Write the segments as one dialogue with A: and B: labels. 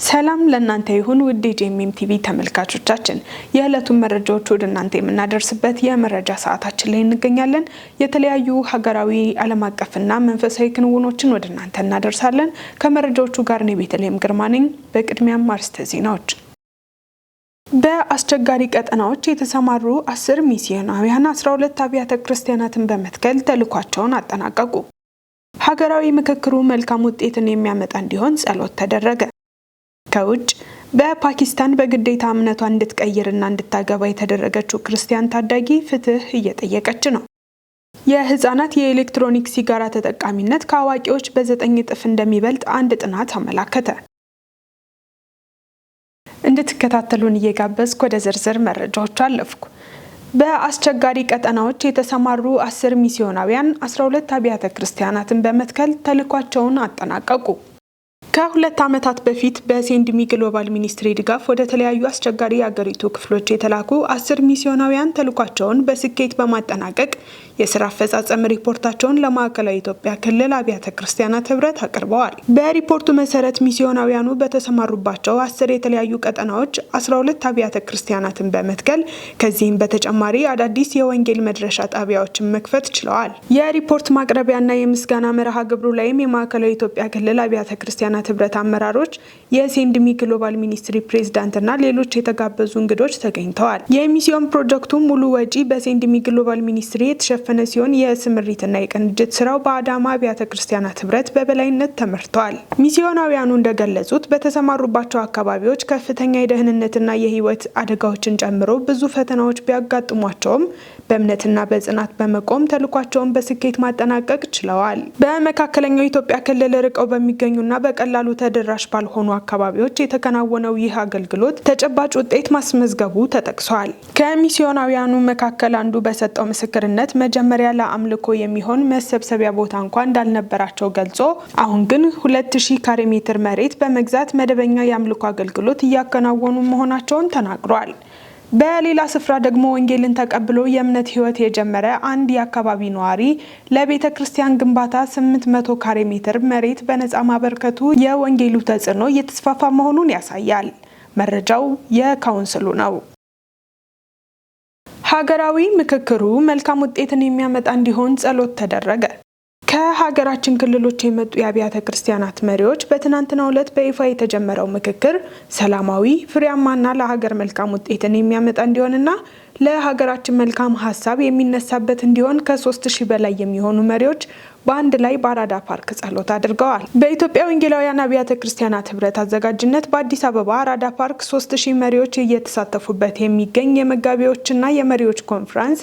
A: ሰላም ለእናንተ ይሁን ውድ የጄኤምኤም ቲቪ ተመልካቾቻችን፣ የዕለቱን መረጃዎች ወደ እናንተ የምናደርስበት የመረጃ ሰዓታችን ላይ እንገኛለን። የተለያዩ ሀገራዊ ዓለም አቀፍና መንፈሳዊ ክንውኖችን ወደ እናንተ እናደርሳለን። ከመረጃዎቹ ጋር እኔ ቤተልሔም ግርማ ነኝ። በቅድሚያም አርዕስተ ዜናዎች። በአስቸጋሪ ቀጠናዎች የተሰማሩ 10 ሚስዮናውያን 12 አብያተ ክርስቲያናትን በመትከል ተልዕኳቸውን አጠናቀቁ። ሀገራዊ ምክክሩ መልካም ውጤትን የሚያመጣ እንዲሆን ጸሎት ተደረገ። ከውጭ በፓኪስታን በግዴታ እምነቷን እንድትቀይርና እንድታገባ የተደረገችው ክርስቲያን ታዳጊ ፍትህ እየጠየቀች ነው። የህፃናት የኤሌክትሮኒክ ሲጋራ ተጠቃሚነት ከአዋቂዎች በ9 እጥፍ እንደሚበልጥ አንድ ጥናት አመላከተ። እንድትከታተሉን እየጋበዝኩ ወደ ዝርዝር መረጃዎች አለፍኩ። በአስቸጋሪ ቀጠናዎች የተሰማሩ 10 ሚስዮናውያን 12 አብያተ ክርስቲያናትን በመትከል ተልዕኳቸውን አጠናቀቁ። ከ2 ዓመታት በፊት በሴንድሚ ግሎባል ሚኒስትሪ ድጋፍ ወደ ተለያዩ አስቸጋሪ የአገሪቱ ክፍሎች የተላኩ 10 ሚስዮናውያን ተልዕኳቸውን በስኬት በማጠናቀቅ የስራ አፈጻጸም ሪፖርታቸውን ለማዕከላዊ ኢትዮጵያ ክልል አብያተ ክርስቲያናት ህብረት አቅርበዋል። በሪፖርቱ መሰረት ሚስዮናውያኑ በተሰማሩባቸው 10 የተለያዩ ቀጠናዎች 12 አብያተ ክርስቲያናትን በመትከል ከዚህም በተጨማሪ አዳዲስ የወንጌል መድረሻ ጣቢያዎችን መክፈት ችለዋል። የሪፖርት ማቅረቢያና የምስጋና መርሃ ግብሩ ላይም የማዕከላዊ ኢትዮጵያ ክልል አብያተ ክርስቲያናት ህብረት አመራሮች፣ የሴንድሚ ግሎባል ሚኒስትሪ ፕሬዝዳንትና ሌሎች የተጋበዙ እንግዶች ተገኝተዋል። የሚስዮን ፕሮጀክቱ ሙሉ ወጪ በሴንድሚ ግሎባል ሚኒስትሪ የተሸፈነ ሲሆን የስምሪትና የቅንጅት ስራው በአዳማ አብያተ ክርስቲያናት ህብረት በበላይነት ተመርቷል። ሚስዮናውያኑ እንደገለጹት በተሰማሩባቸው አካባቢዎች ከፍተኛ የደህንነትና የህይወት አደጋዎችን ጨምሮ ብዙ ፈተናዎች ቢያጋጥሟቸውም በእምነትና በጽናት በመቆም ተልዕኳቸውን በስኬት ማጠናቀቅ ችለዋል። በመካከለኛው ኢትዮጵያ ክልል ርቀው በሚገኙና በቀላሉ ተደራሽ ባልሆኑ አካባቢዎች የተከናወነው ይህ አገልግሎት ተጨባጭ ውጤት ማስመዝገቡ ተጠቅሷል። ከሚስዮናውያኑ መካከል አንዱ በሰጠው ምስክርነት መጀመሪያ ለአምልኮ የሚሆን መሰብሰቢያ ቦታ እንኳን እንዳልነበራቸው ገልጾ አሁን ግን 2000 ካሬ ሜትር መሬት በመግዛት መደበኛ የአምልኮ አገልግሎት እያከናወኑ መሆናቸውን ተናግሯል። በሌላ ስፍራ ደግሞ ወንጌልን ተቀብሎ የእምነት ህይወት የጀመረ አንድ የአካባቢ ነዋሪ ለቤተ ክርስቲያን ግንባታ 800 ካሬ ሜትር መሬት በነፃ ማበርከቱ የወንጌሉ ተጽዕኖ እየተስፋፋ መሆኑን ያሳያል። መረጃው የካውንስሉ ነው። ሀገራዊ ምክክሩ መልካም ውጤትን የሚያመጣ እንዲሆን ጸሎት ተደረገ። ከሀገራችን ክልሎች የመጡ የአብያተ ክርስቲያናት መሪዎች በትናንትናው ዕለት በይፋ የተጀመረው ምክክር ሰላማዊ፣ ፍሬያማና ለሀገር መልካም ውጤትን የሚያመጣ እንዲሆንና ለሀገራችን መልካም ሀሳብ የሚነሳበት እንዲሆን ከ3000 በላይ የሚሆኑ መሪዎች በአንድ ላይ በአራዳ ፓርክ ጸሎት አድርገዋል። በኢትዮጵያ ወንጌላውያን አብያተ ክርስቲያናት ህብረት አዘጋጅነት በአዲስ አበባ አራዳ ፓርክ 3000 መሪዎች እየተሳተፉበት የሚገኝ የመጋቢዎችና የመሪዎች ኮንፈረንስ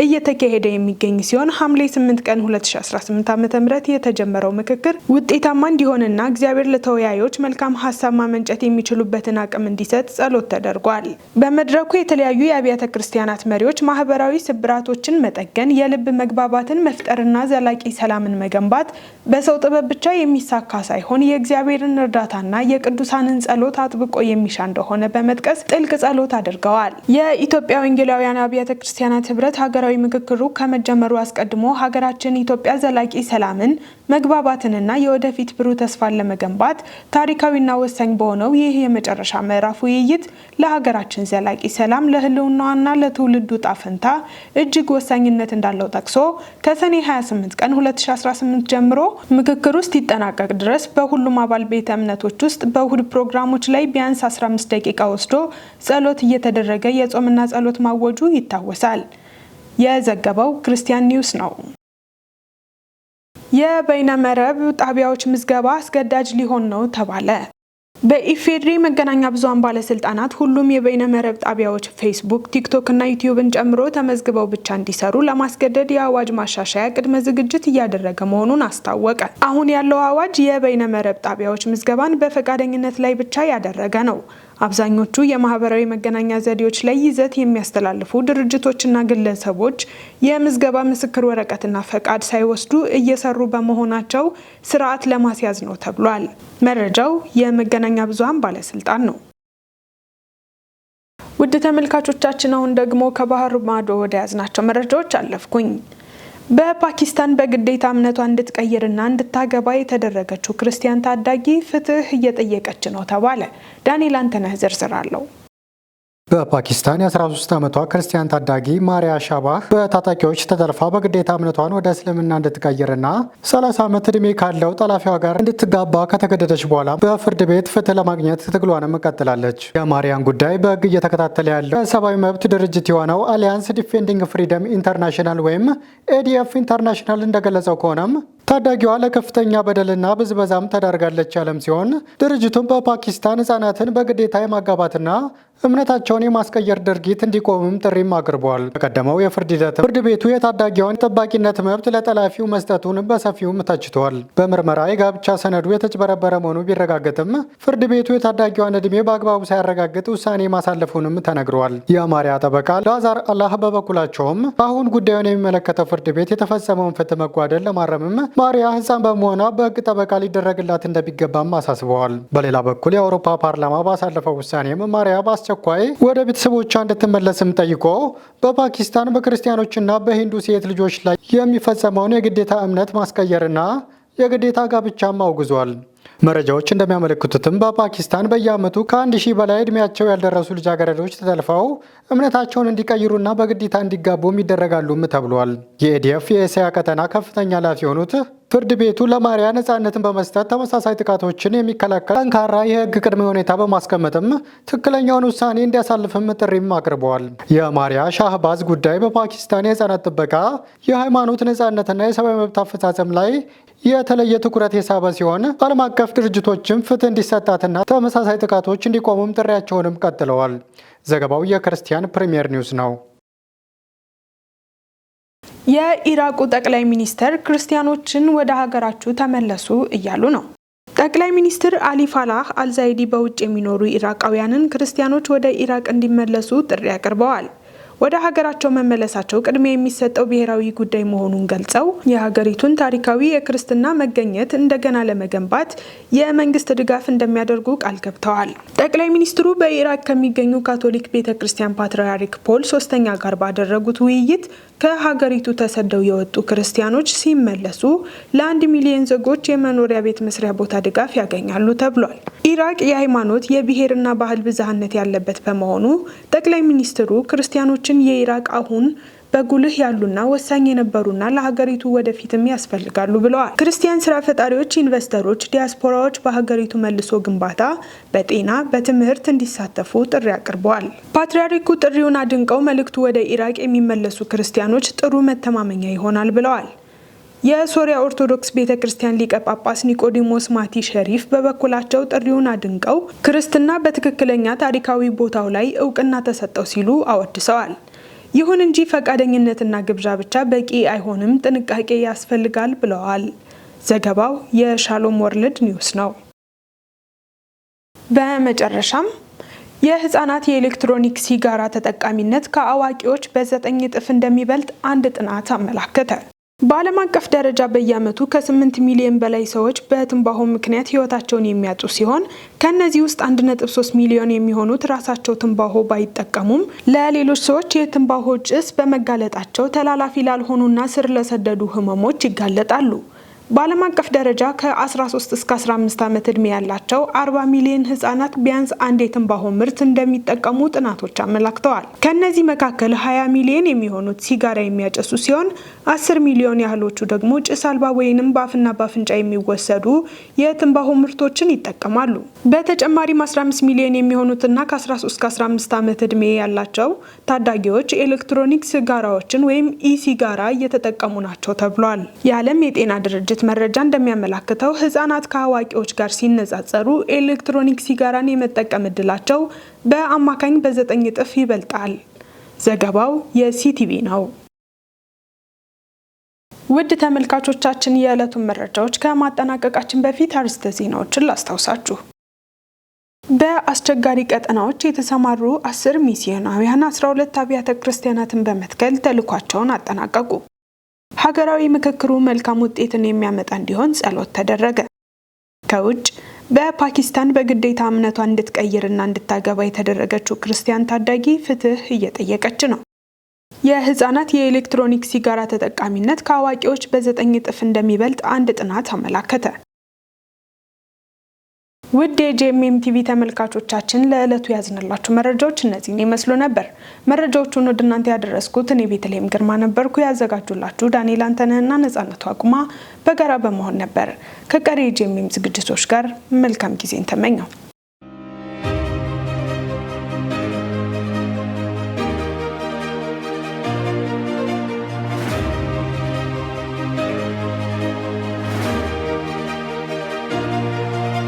A: እየተካሄደ የሚገኝ ሲሆን ሐምሌ 8 ቀን 2018 ዓ.ም የተጀመረው ምክክር ውጤታማ እንዲሆንና እግዚአብሔር ለተወያዮች መልካም ሀሳብ ማመንጨት የሚችሉበትን አቅም እንዲሰጥ ጸሎት ተደርጓል። በመድረኩ የተለያዩ የአብያተ ክርስቲያናት መሪዎች ማህበራዊ ስብራቶችን መጠገን፣ የልብ መግባባትን መፍጠርና ዘላቂ ሰላምን መገንባት በሰው ጥበብ ብቻ የሚሳካ ሳይሆን የእግዚአብሔርን እርዳታና የቅዱሳንን ጸሎት አጥብቆ የሚሻ እንደሆነ በመጥቀስ ጥልቅ ጸሎት አድርገዋል። የኢትዮጵያ ወንጌላውያን አብያተ ክርስቲያናት ህብረት ሀገራዊ ምክክሩ ከመጀመሩ አስቀድሞ ሀገራችን ኢትዮጵያ ዘላቂ ሰላምን፣ መግባባትንና የወደፊት ብሩህ ተስፋን ለመገንባት ታሪካዊና ወሳኝ በሆነው ይህ የመጨረሻ ምዕራፍ ውይይት ለሀገራችን ዘላቂ ሰላም፣ ለህልውናዋና ለትውልዱ ጣፈንታ እጅግ ወሳኝነት እንዳለው ጠቅሶ ከሰኔ 28 ቀን 2018 ጀምሮ ምክክሩ እስኪጠናቀቅ ድረስ በሁሉም አባል ቤተ እምነቶች ውስጥ በእሁድ ፕሮግራሞች ላይ ቢያንስ 15 ደቂቃ ወስዶ ጸሎት እየተደረገ የጾምና ጸሎት ማወጁ ይታወሳል። የዘገበው ክርስቲያን ኒውስ ነው። የበይነመረብ ጣቢያዎች ምዝገባ አስገዳጅ ሊሆን ነው ተባለ። በኢፌድሪ መገናኛ ብዙሃን ባለስልጣናት ሁሉም የበይነመረብ ጣቢያዎች ፌስቡክ፣ ቲክቶክ እና ዩቲዩብን ጨምሮ ተመዝግበው ብቻ እንዲሰሩ ለማስገደድ የአዋጅ ማሻሻያ ቅድመ ዝግጅት እያደረገ መሆኑን አስታወቀ። አሁን ያለው አዋጅ የበይነመረብ ጣቢያዎች ምዝገባን በፈቃደኝነት ላይ ብቻ ያደረገ ነው። አብዛኞቹ የማህበራዊ መገናኛ ዘዴዎች ላይ ይዘት የሚያስተላልፉ ድርጅቶችና ግለሰቦች የምዝገባ ምስክር ወረቀትና ፈቃድ ሳይወስዱ እየሰሩ በመሆናቸው ስርዓት ለማስያዝ ነው ተብሏል። መረጃው የመገናኛ ብዙሃን ባለስልጣን ነው። ውድ ተመልካቾቻችን አሁን ደግሞ ከባህር ማዶ ወደ ያዝናቸው መረጃዎች አለፍኩኝ። በፓኪስታን በግዴታ እምነቷን እንድትቀይርና እንድታገባ የተደረገችው ክርስቲያን ታዳጊ ፍትህ እየጠየቀች ነው ተባለ። ዳንኤል አንተነህ ዝርዝር አለው።
B: በፓኪስታን የ13 ዓመቷ ክርስቲያን ታዳጊ ማሪያ ሻባህ በታጣቂዎች ተጠልፋ በግዴታ እምነቷን ወደ እስልምና እንድትቀይርና 30 ዓመት ዕድሜ ካለው ጠላፊዋ ጋር እንድትጋባ ከተገደደች በኋላ በፍርድ ቤት ፍትህ ለማግኘት ትግሏንም ቀጥላለች። የማሪያን ጉዳይ በሕግ እየተከታተለ ያለው የሰብአዊ መብት ድርጅት የሆነው አሊያንስ ዲፌንዲንግ ፍሪደም ኢንተርናሽናል ወይም ኤዲኤፍ ኢንተርናሽናል እንደገለጸው ከሆነም ታዳጊዋ ለከፍተኛ በደልና ብዝበዛም ተዳርጋለች ያለም ሲሆን ድርጅቱም በፓኪስታን ሕጻናትን በግዴታ የማጋባትና እምነታቸውን የማስቀየር ድርጊት እንዲቆምም ጥሪም አቅርቧል። በቀደመው የፍርድ ሂደት ፍርድ ቤቱ የታዳጊዋን ጠባቂነት መብት ለጠላፊው መስጠቱን በሰፊውም ተችቷል። በምርመራ የጋብቻ ሰነዱ የተጭበረበረ መሆኑ ቢረጋገጥም ፍርድ ቤቱ የታዳጊዋን ዕድሜ በአግባቡ ሳያረጋግጥ ውሳኔ ማሳለፉንም ተነግሯል። የማሪያ ጠበቃ ላዛር አላህ በበኩላቸውም አሁን ጉዳዩን የሚመለከተው ፍርድ ቤት የተፈጸመውን ፍትህ መጓደል ለማረምም ማሪያ ሕፃን በመሆኗ በሕግ ጠበቃ ሊደረግላት እንደሚገባም አሳስበዋል። በሌላ በኩል የአውሮፓ ፓርላማ ባሳለፈው ውሳኔም ማሪያ በአስቸኳይ ወደ ቤተሰቦቿ እንድትመለስም ጠይቆ በፓኪስታን በክርስቲያኖችና በሂንዱ ሴት ልጆች ላይ የሚፈጸመውን የግዴታ እምነት ማስቀየርና የግዴታ ጋብቻም አውግዟል። መረጃዎች እንደሚያመለክቱትም በፓኪስታን በየዓመቱ ከ1000 በላይ ዕድሜያቸው ያልደረሱ ልጃገረዶች ተጠልፈው እምነታቸውን እንዲቀይሩና በግዴታ እንዲጋቡም ይደረጋሉም ተብሏል። የኤዲኤፍ የእስያ ቀጠና ከፍተኛ ኃላፊ የሆኑት ፍርድ ቤቱ ለማሪያ ነፃነትን በመስጠት ተመሳሳይ ጥቃቶችን የሚከላከል ጠንካራ የሕግ ቅድመ ሁኔታ በማስቀመጥም ትክክለኛውን ውሳኔ እንዲያሳልፍም ጥሪም አቅርበዋል። የማሪያ ሻህባዝ ጉዳይ በፓኪስታን የህፃናት ጥበቃ፣ የሃይማኖት ነፃነትና የሰብአዊ መብት አፈጻጸም ላይ የተለየ ትኩረት የሳበ ሲሆን ዓለም አቀፍ ድርጅቶችም ፍትህ እንዲሰጣትና ተመሳሳይ ጥቃቶች እንዲቆሙም ጥሪያቸውንም ቀጥለዋል። ዘገባው የክርስቲያን ፕሪሚየር ኒውስ ነው።
A: የኢራቁ ጠቅላይ ሚኒስትር ክርስቲያኖችን ወደ ሀገራችሁ ተመለሱ እያሉ ነው። ጠቅላይ ሚኒስትር አሊ ፋላህ አልዛይዲ በውጭ የሚኖሩ ኢራቃውያንን ክርስቲያኖች ወደ ኢራቅ እንዲመለሱ ጥሪ አቅርበዋል። ወደ ሀገራቸው መመለሳቸው ቅድሚያ የሚሰጠው ብሔራዊ ጉዳይ መሆኑን ገልጸው የሀገሪቱን ታሪካዊ የክርስትና መገኘት እንደገና ለመገንባት የመንግስት ድጋፍ እንደሚያደርጉ ቃል ገብተዋል። ጠቅላይ ሚኒስትሩ በኢራቅ ከሚገኙ ካቶሊክ ቤተክርስቲያን ፓትርያርክ ፖል ሶስተኛ ጋር ባደረጉት ውይይት ከሀገሪቱ ተሰደው የወጡ ክርስቲያኖች ሲመለሱ ለ1 ሚሊዮን ዜጎች የመኖሪያ ቤት መስሪያ ቦታ ድጋፍ ያገኛሉ ተብሏል። ኢራቅ የሃይማኖት የብሔርና ባህል ብዝሃነት ያለበት በመሆኑ ጠቅላይ ሚኒስትሩ ክርስቲያኖችን የኢራቅ አሁን በጉልህ ያሉና ወሳኝ የነበሩና ለሀገሪቱ ወደፊትም ያስፈልጋሉ ብለዋል። ክርስቲያን ስራ ፈጣሪዎች፣ ኢንቨስተሮች፣ ዲያስፖራዎች በሀገሪቱ መልሶ ግንባታ፣ በጤና፣ በትምህርት እንዲሳተፉ ጥሪ አቅርበዋል። ፓትርያርኩ ጥሪውን አድንቀው መልእክቱ ወደ ኢራቅ የሚመለሱ ክርስቲያኖች ጥሩ መተማመኛ ይሆናል ብለዋል። የሶሪያ ኦርቶዶክስ ቤተክርስቲያን ሊቀ ጳጳስ ኒቆዲሞስ ማቲ ሸሪፍ በበኩላቸው ጥሪውን አድንቀው ክርስትና በትክክለኛ ታሪካዊ ቦታው ላይ እውቅና ተሰጠው ሲሉ አወድሰዋል። ይሁን እንጂ ፈቃደኝነትና ግብዣ ብቻ በቂ አይሆንም፣ ጥንቃቄ ያስፈልጋል ብለዋል። ዘገባው የሻሎም ወርልድ ኒውስ ነው። በመጨረሻም የህፃናት የኤሌክትሮኒክ ሲጋራ ተጠቃሚነት ከአዋቂዎች በ9 እጥፍ እንደሚበልጥ አንድ ጥናት አመላከተ። በዓለም አቀፍ ደረጃ በየዓመቱ ከ8 ሚሊዮን በላይ ሰዎች በትንባሆ ምክንያት ህይወታቸውን የሚያጡ ሲሆን ከነዚህ ውስጥ 1.3 ሚሊዮን የሚሆኑት ራሳቸው ትንባሆ ባይጠቀሙም ለሌሎች ሰዎች የትንባሆ ጭስ በመጋለጣቸው ተላላፊ ላልሆኑና ስር ለሰደዱ ህመሞች ይጋለጣሉ። በዓለም አቀፍ ደረጃ ከ13 እስከ 15 ዓመት ዕድሜ ያላቸው 40 ሚሊዮን ህጻናት ቢያንስ አንድ የትንባሆ ምርት እንደሚጠቀሙ ጥናቶች አመላክተዋል። ከነዚህ መካከል 20 ሚሊዮን የሚሆኑት ሲጋራ የሚያጨሱ ሲሆን 10 ሚሊዮን ያህሎቹ ደግሞ ጭስ አልባ ወይንም በአፍና በአፍንጫ የሚወሰዱ የትንባሆ ምርቶችን ይጠቀማሉ። በተጨማሪም 15 ሚሊዮን የሚሆኑትና ከ13 እስከ 15 ዓመት ዕድሜ ያላቸው ታዳጊዎች ኤሌክትሮኒክ ሲጋራዎችን ወይም ኢሲጋራ እየተጠቀሙ ናቸው ተብሏል። የዓለም የጤና ድርጅት መረጃ እንደሚያመላክተው ህጻናት ከአዋቂዎች ጋር ሲነጻጸሩ ኤሌክትሮኒክ ሲጋራን የመጠቀም እድላቸው በአማካኝ በ9 እጥፍ ይበልጣል። ዘገባው የሲቲቪ ነው። ውድ ተመልካቾቻችን የዕለቱን መረጃዎች ከማጠናቀቃችን በፊት አርዕስተ ዜናዎችን ላስታውሳችሁ። በአስቸጋሪ ቀጠናዎች የተሰማሩ 10 ሚስዮናውያን 12 አብያተ ክርስቲያናትን በመትከል ተልዕኳቸውን አጠናቀቁ። ሀገራዊ ምክክሩ መልካም ውጤትን የሚያመጣ እንዲሆን ጸሎት ተደረገ። ከውጭ በፓኪስታን በግዴታ እምነቷን እንድትቀይርና እንድታገባ የተደረገችው ክርስቲያን ታዳጊ ፍትህ እየጠየቀች ነው። የህፃናት የኤሌክትሮኒክ ሲጋራ ተጠቃሚነት ከአዋቂዎች በ9 እጥፍ እንደሚበልጥ አንድ ጥናት አመላከተ። ውድ የጄኤምኤም ቲቪ ተመልካቾቻችን ለዕለቱ ያዝንላችሁ መረጃዎች እነዚህን ይመስሉ ነበር። መረጃዎቹን ወደ እናንተ ያደረስኩት እኔ ቤተልሔም ግርማ ነበርኩ። ያዘጋጁላችሁ ዳንኤል አንተነህና ነጻነቱ አቁማ በጋራ በመሆን ነበር። ከቀሪ የጄኤምኤም ዝግጅቶች ጋር መልካም ጊዜን ተመኘው።